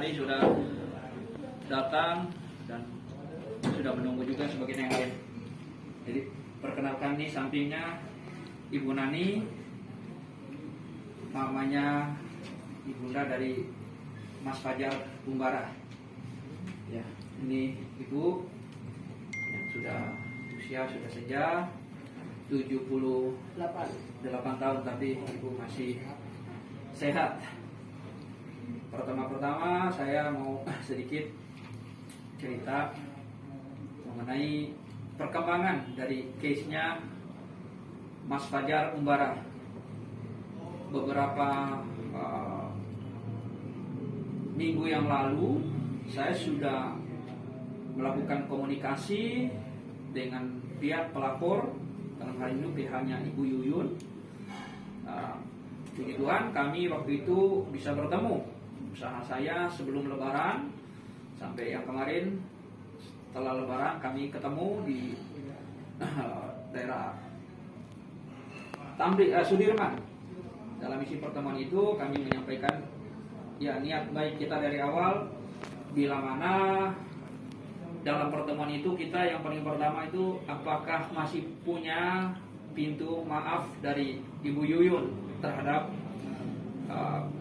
tadi sudah datang dan sudah menunggu juga sebagian yang lain. Jadi perkenalkan nih sampingnya Ibu Nani, mamanya ibunda dari Mas Fajar Umbara. Ya, ini Ibu yang sudah usia sudah senja 78 tahun, tapi Ibu masih sehat. Pertama-tama saya mau sedikit cerita mengenai perkembangan dari case-nya Mas Fajar Umbara. Beberapa minggu yang lalu saya sudah melakukan komunikasi dengan pihak pelapor, dalam hal ini pihaknya Ibu Yuyun. Puji Tuhan kami waktu itu bisa bertemu. Usaha saya sebelum Lebaran sampai yang kemarin setelah Lebaran kami ketemu di daerah Sudirman. Dalam isi pertemuan itu kami menyampaikan ya niat baik kita dari awal, bila mana dalam pertemuan itu kita yang paling pertama itu apakah masih punya pintu maaf dari Ibu Yuyun terhadap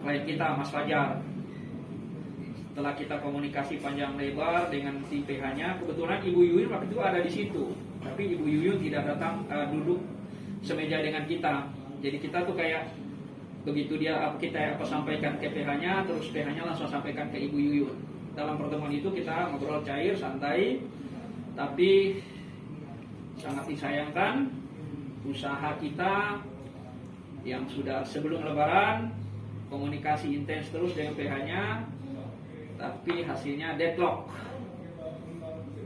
klien kita Mas Fajar. Setelah kita komunikasi panjang lebar dengan si PH-nya, kebetulan Ibu Yuyun waktu itu ada di situ, tapi Ibu Yuyun tidak datang duduk semeja dengan kita. Jadi kita tuh kayak begitu kita sampaikan ke PH-nya, terus PH-nya langsung sampaikan ke Ibu Yuyun. Dalam pertemuan itu kita ngobrol cair, santai, tapi sangat disayangkan usaha kita yang sudah sebelum Lebaran komunikasi intens terus dengan PH-nya, tapi hasilnya deadlock.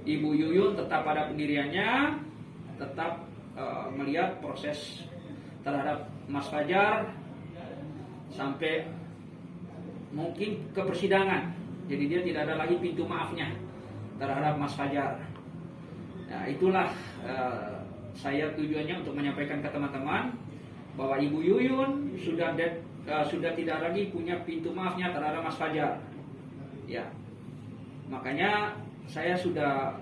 Ibu Yuyun tetap pada pendiriannya, tetap melihat proses terhadap Mas Fajar sampai mungkin ke persidangan. Jadi dia tidak ada lagi pintu maafnya terhadap Mas Fajar. Nah, itulah saya tujuannya untuk menyampaikan ke teman-teman bahwa Ibu Yuyun sudah tidak lagi punya pintu maafnya terhadap Mas Fajar. Ya, makanya saya sudah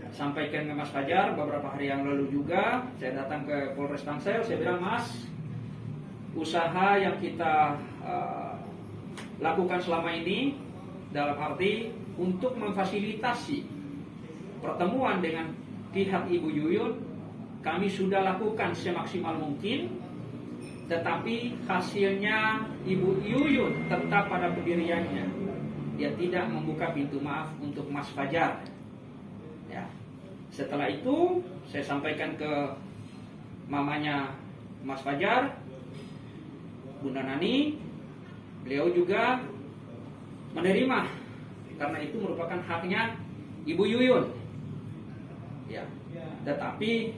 sampaikan ke Mas Fajar beberapa hari yang lalu juga. Saya datang ke Polres Tangsel, saya bilang, Mas, usaha yang kita lakukan selama ini dalam arti untuk memfasilitasi pertemuan dengan pihak Ibu Yuyun, kami sudah lakukan semaksimal mungkin, tetapi hasilnya Ibu Yuyun tetap pada pendiriannya. Dia tidak membuka pintu maaf untuk Mas Fajar. Ya. Setelah itu saya sampaikan ke mamanya Mas Fajar, Bunda Nani. Beliau juga menerima karena itu merupakan haknya Ibu Yuyun. Ya. Tetapi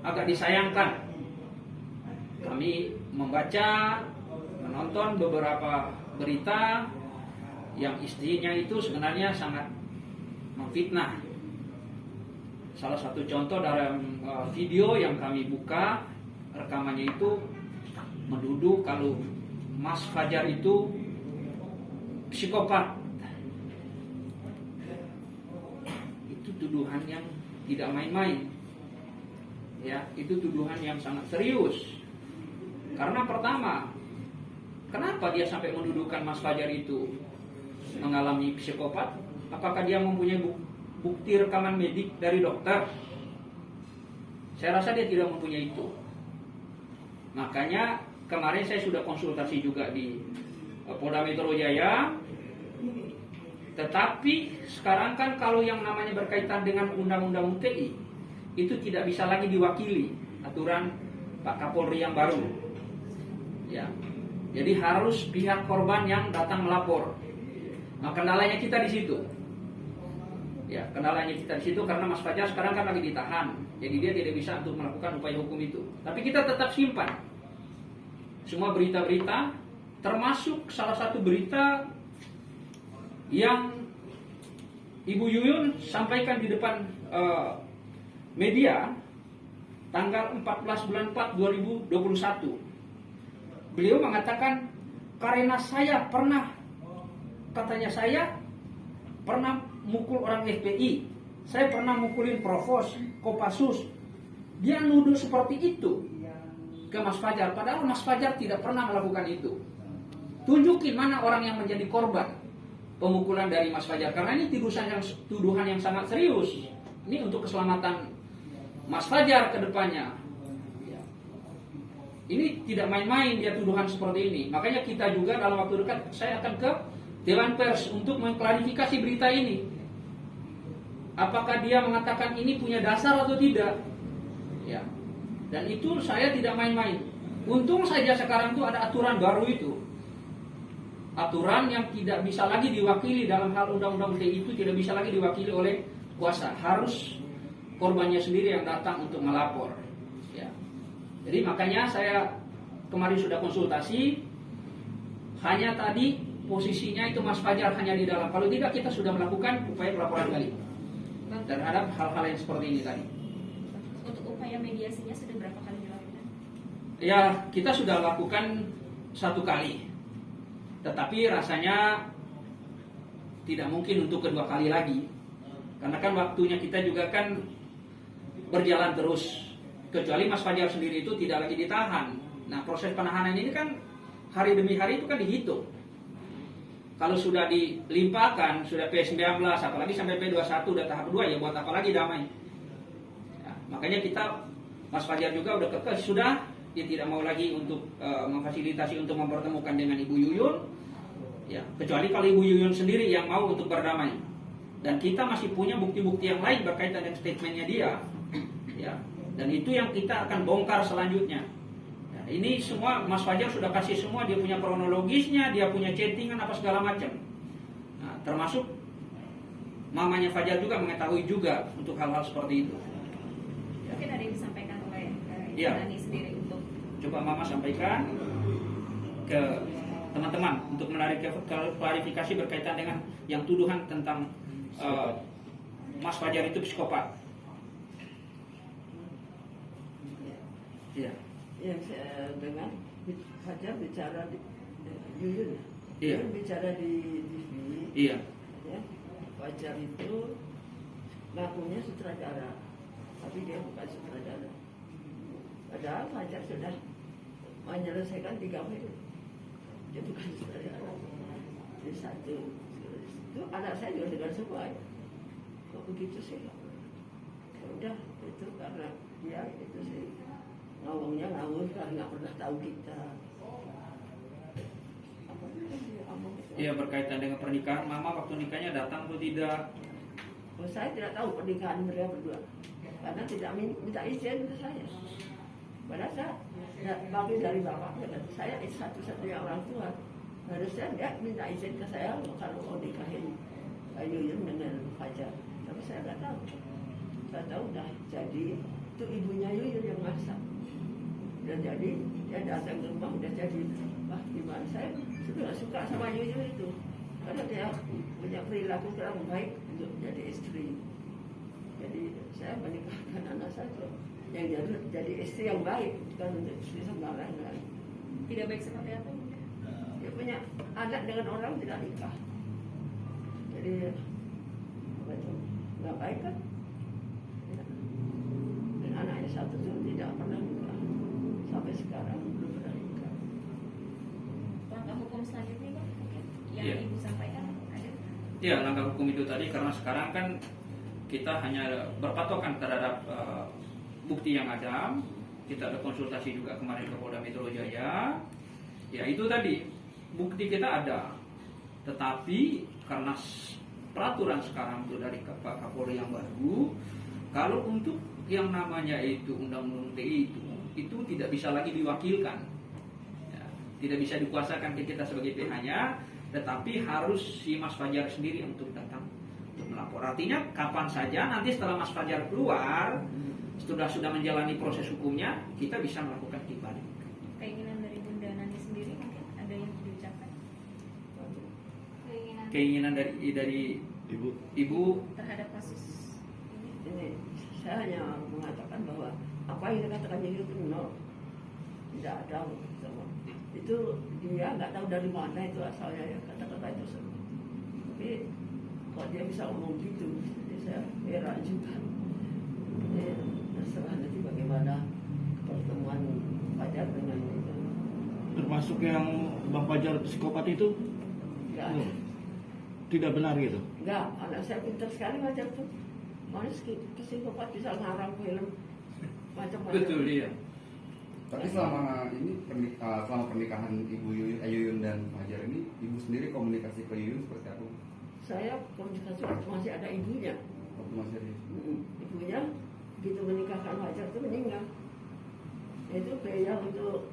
agak disayangkan kami membaca, menonton beberapa berita yang istrinya itu sebenarnya sangat memfitnah. Salah satu contoh dalam video yang kami buka, rekamannya itu menuduh kalau Mas Fajar itu psikopat. Itu tuduhan yang tidak main-main. Ya, itu tuduhan yang sangat serius. Karena pertama, kenapa dia sampai menuduhkan Mas Fajar itu mengalami psikopat? Apakah dia mempunyai bukti rekaman medik dari dokter? Saya rasa dia tidak mempunyai itu. Makanya kemarin saya sudah konsultasi juga di Polda Metro Jaya. Tetapi sekarang kan kalau yang namanya berkaitan dengan Undang-Undang UTI itu tidak bisa lagi diwakili aturan Pak Kapolri yang baru. Ya. Jadi harus pihak korban yang datang melapor. Nah, kendalanya kita di situ. Ya, kendalanya kita di situ karena Mas Fajar sekarang kan lagi ditahan. Jadi dia tidak bisa untuk melakukan upaya hukum itu. Tapi kita tetap simpan semua berita-berita, termasuk salah satu berita yang Ibu Yuyun sampaikan di depan media tanggal 14 bulan 4 2021. Beliau mengatakan, karena saya pernah katanya saya pernah mukul orang FPI, saya pernah mukulin Provos, Kopassus. Dia nuduh seperti itu ke Mas Fajar, padahal Mas Fajar tidak pernah melakukan itu. Tunjukin mana orang yang menjadi korban pemukulan dari Mas Fajar, karena ini tuduhan yang sangat serius. Ini untuk keselamatan Mas Fajar ke depannya. Ini tidak main-main dia tuduhan seperti ini. Makanya kita juga dalam waktu dekat saya akan ke Dewan Pers untuk mengklarifikasi berita ini. Apakah dia mengatakan ini punya dasar atau tidak? Ya. Dan itu saya tidak main-main. Untung saja sekarang itu ada aturan baru itu. Aturan yang tidak bisa lagi diwakili dalam hal undang-undang ITE itu tidak bisa lagi diwakili oleh kuasa. Harus korbannya sendiri yang datang untuk melapor. Ya. Jadi makanya saya kemarin sudah konsultasi. Hanya tadi posisinya itu Mas Fajar hanya di dalam. Kalau tidak kita sudah melakukan upaya pelaporan kali terhadap hal-hal yang seperti ini tadi. Untuk upaya mediasinya sudah berapa kali dilakukan? Ya, kita sudah lakukan 1 kali. Tetapi rasanya tidak mungkin untuk kedua kali lagi. Karena kan waktunya kita juga kan berjalan terus. Kecuali Mas Fajar sendiri itu tidak lagi ditahan. Nah, proses penahanan ini kan hari demi hari itu kan dihitung. Kalau sudah dilimpahkan, sudah P19, apalagi sampai P21 udah tahap 2, ya buat apa lagi damai. Ya, makanya kita, Mas Fajar juga udah kekeh, sudah, dia tidak mau lagi untuk memfasilitasi untuk mempertemukan dengan Ibu Yuyun. Ya, kecuali kalau Ibu Yuyun sendiri yang mau untuk berdamai. Dan kita masih punya bukti-bukti yang lain berkaitan dengan statementnya dia. Ya, dan itu yang kita akan bongkar selanjutnya. Ini semua Mas Fajar sudah kasih semua, dia punya kronologisnya, dia punya chattingan apa segala macam. Nah, termasuk mamanya Fajar juga mengetahui juga untuk hal-hal seperti itu. Ya. Mungkin ada yang disampaikan oleh Nani sendiri untuk coba Mama sampaikan ke teman-teman untuk menarik klarifikasi berkaitan dengan yang tuduhan tentang Mas Fajar itu psikopat. Iya. Yang saya dengar Fajar bicara di Yuyun, Iya. Yuyun bicara di TV. Iya. Ya, Fajar itu ngakunya sutradara, tapi dia bukan sutradara. Padahal Fajar sudah menyelesaikan 3 film, dia bukan sutradara. Jadi satu itu anak saya juga dengar semua. Ya. Kok begitu sih? Ya udah, itu karena dia itu sih. Ngomongnya ngawur karena nggak pernah tahu kita. Iya, berkaitan dengan pernikahan, Mama waktu nikahnya datang atau tidak? Oh, saya tidak tahu pernikahan mereka berdua karena tidak minta izin ke saya. Padahal saya bagi dari bapaknya dan saya satu-satunya orang tua. Harusnya dia minta izin ke saya kalau mau nikahin Yuyun dengan Fajar. Tapi saya nggak tahu. Saya tahu udah jadi itu ibunya Yuyun yang masak. Udah jadi, dia datang ke rumah udah jadi. Wah, gimana, saya sudah suka sama Yuyun itu karena dia punya perilaku kurang baik untuk jadi istri. Jadi saya menikahkan anak saya yang jadi istri yang baik, bukan untuk istri sembarangan lain. Tidak baik seperti apa? Dia punya anak dengan orang tidak nikah. Jadi apa itu nggak baik kan? Ya. Dan anaknya satu itu tidak pernah nikah. Sampai sekarang belum pernah nikah. Langkah hukum selanjutnya Pak, yang Iya. Ibu sampaikan ada? Ya, langkah hukum itu tadi karena sekarang kan kita hanya berpatokan terhadap bukti yang ada. Kita ada konsultasi juga kemarin ke Polda Metro Jaya. Ya itu tadi, bukti kita ada. Tetapi karena peraturan sekarang itu dari Pak Kapolri yang baru, kalau untuk yang namanya itu undang-undang TI itu tidak bisa lagi diwakilkan, ya, tidak bisa dikuasakan ke kita sebagai PH-nya, tetapi harus si Mas Fajar sendiri untuk datang untuk melapor. Artinya kapan saja nanti setelah Mas Fajar keluar, sudah menjalani proses hukumnya, kita bisa melakukan kembali. Keinginan dari Bunda Nani sendiri mungkin ada yang diucapkan? Keinginan dari ibu terhadap kasus ini? Ini saya hanya mengatakan bahwa apa yang dikatakan itu nol, tidak ada sama. Itu dia nggak tahu dari mana itu asalnya ya kata-kata itu semua. Tapi kok dia bisa ngomong gitu, jadi saya heran juga. Terserah nanti bagaimana pertemuan Fajar dengan itu. Termasuk yang Bang Fajar psikopat itu Enggak, tidak benar gitu. enggak, anak saya pintar sekali Fajar tuh. Mana psikopat bisa ngarang film macam-macam. Betul dia. Tapi selama ini selama pernikahan Ibu Yuyun dan Fajar ini, Ibu sendiri komunikasi ke Yuyun seperti apa? Saya komunikasi waktu masih ada ibunya. Waktu masih ada Ibunya begitu menikahkan Fajar itu meninggal. Itu biaya untuk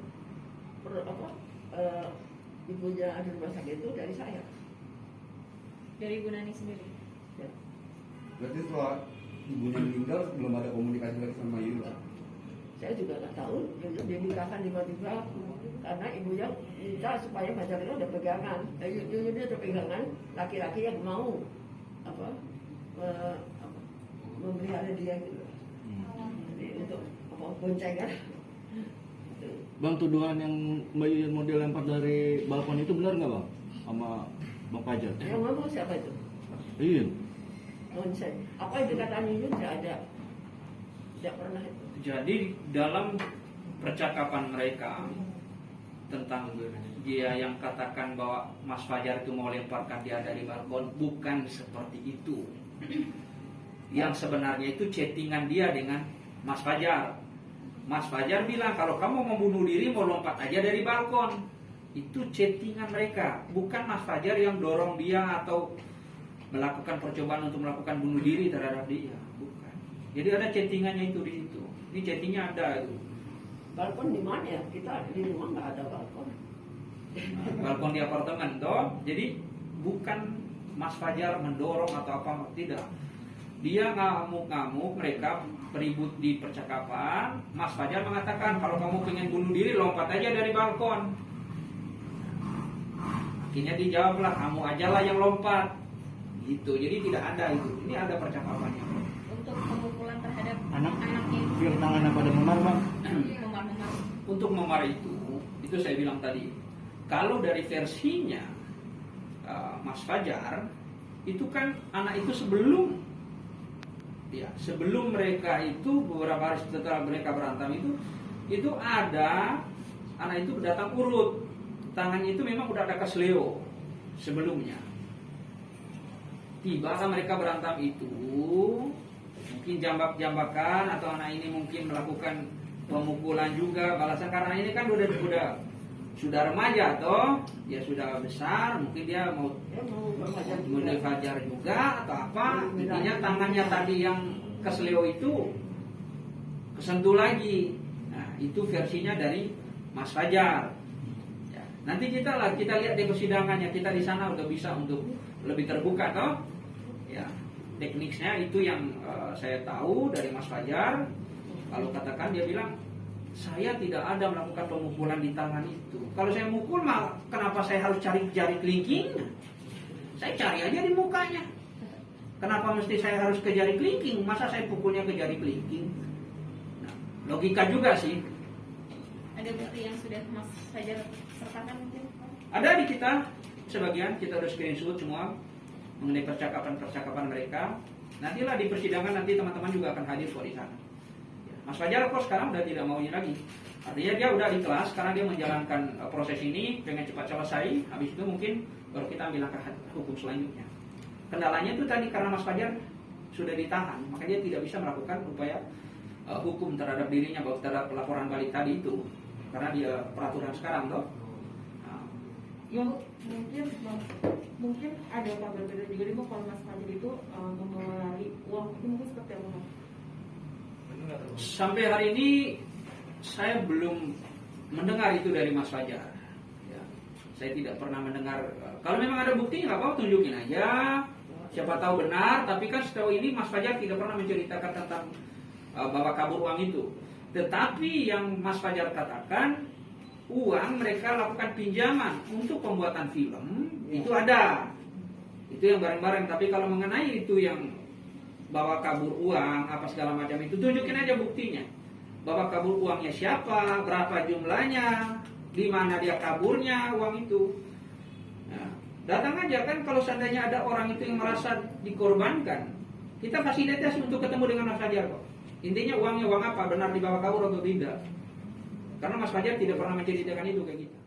ibunya di rumah sakit itu dari saya. Dari Ibu Nani sendiri. Ya. Berarti setelah ibunya meninggal belum ada komunikasi lagi sama Yuyun? Saya juga nggak tahu, dia nikahkan tiba-tiba karena ibunya minta supaya Fajar itu ada pegangan. Yuyun dia ada pegangan laki-laki yang mau memelihara dia gitu. Jadi untuk boncengan. Bang, tuduhan yang Mbak Yuyun mau dilempar dari balkon itu benar nggak Bang? Sama Bang Fajar? Yang ngomong siapa itu? Yuyun. Nonsen. Apa yang dikatakan Yuyun tidak ada, tidak pernah. Jadi dalam percakapan mereka tentang dia yang katakan bahwa Mas Fajar itu mau lemparkan dia dari balkon, bukan seperti itu. Yang sebenarnya itu chattingan dia dengan Mas Fajar. Mas Fajar bilang kalau kamu mau bunuh diri mau lompat aja dari balkon. Itu chattingan mereka, bukan Mas Fajar yang dorong dia atau melakukan percobaan untuk melakukan bunuh diri terhadap dia, bukan. Jadi ada chattingannya itu di situ. Ini chattingnya ada itu. Balkon di mana ya? Kita di rumah nggak ada balkon. Balkon di apartemen toh. Jadi bukan Mas Fajar mendorong atau apa, tidak. Dia ngamuk-ngamuk, mereka beribut di percakapan. Mas Fajar mengatakan kalau kamu pengen bunuh diri lompat aja dari balkon. Akhirnya dijawablah, kamu aja lah yang lompat. Gitu. Jadi tidak ada itu. Ini ada percakapannya. Untuk pemukulan terhadap Anaknya anaknya yang tangannya pada memar Bang. memar-memar. Untuk memar itu saya bilang tadi, kalau dari versinya Mas Fajar, itu kan anak itu sebelum mereka itu beberapa hari setelah mereka berantem itu ada anak itu datang urut, tangannya itu memang udah ada kesleo sebelumnya. Tiba mereka berantem itu, mungkin jambak-jambakan atau anak ini mungkin melakukan pemukulan juga balasan karena ini kan sudah remaja toh, dia sudah besar, mungkin dia mau bunuh Fajar juga atau apa, intinya tangannya tadi yang kesleo itu kesentuh lagi. Nah, itu versinya dari Mas Fajar. Ya, nanti kita lihat di persidangannya, kita di sana udah bisa untuk lebih terbuka toh. Ya, tekniknya itu yang saya tahu dari Mas Fajar. Kalau katakan dia bilang saya tidak ada melakukan pemukulan di tangan itu. Kalau saya mukul mah kenapa saya harus cari jari kelingking? Saya cari aja di mukanya. Kenapa mesti saya harus ke jari kelingking? Masa saya pukulnya ke jari kelingking? Nah, logika juga sih. Ada bukti yang sudah Mas Fajar sertakan mungkin? Ada di kita sebagian, kita udah screenshot semua mengenai percakapan mereka. Nantilah di persidangan nanti teman-teman juga akan hadir kok di sana. Mas Fajar kok sekarang udah tidak mau ini lagi. Artinya dia udah di kelas, karena dia menjalankan proses ini pengen cepat selesai. Habis itu mungkin baru kita ambil langkah hukum selanjutnya. Kendalanya itu tadi karena Mas Fajar sudah ditahan, makanya dia tidak bisa melakukan upaya hukum terhadap dirinya, terhadap laporan balik tadi itu, karena dia peraturan sekarang toh. Nah, Yang mungkin ada kabar berbeda juga nih Bang, kalau Mas Fajar itu mengeluarkan uang itu mungkin seperti apa Bang? sampai hari ini saya belum mendengar itu dari Mas Fajar. Ya, saya tidak pernah mendengar. Kalau memang ada bukti nggak apa-apa, tunjukin aja. Siapa tahu benar. Tapi kan sejauh ini Mas Fajar tidak pernah menceritakan tentang bawa kabur uang itu. Tetapi yang Mas Fajar katakan, uang mereka lakukan pinjaman untuk pembuatan film itu ada. Itu yang bareng-bareng. Tapi kalau mengenai itu yang bawa kabur uang apa segala macam itu, tunjukin aja buktinya. Bawa kabur uangnya siapa, berapa jumlahnya, di mana dia kaburnya uang itu. Nah, Datang aja kan, kalau seandainya ada orang itu yang merasa dikorbankan, kita fasilitasi untuk ketemu dengan Mas Fajar kok. Intinya uangnya uang apa, benar dibawa kabur atau tidak. Karena Mas Fajar tidak pernah menceritakan itu kayak kita.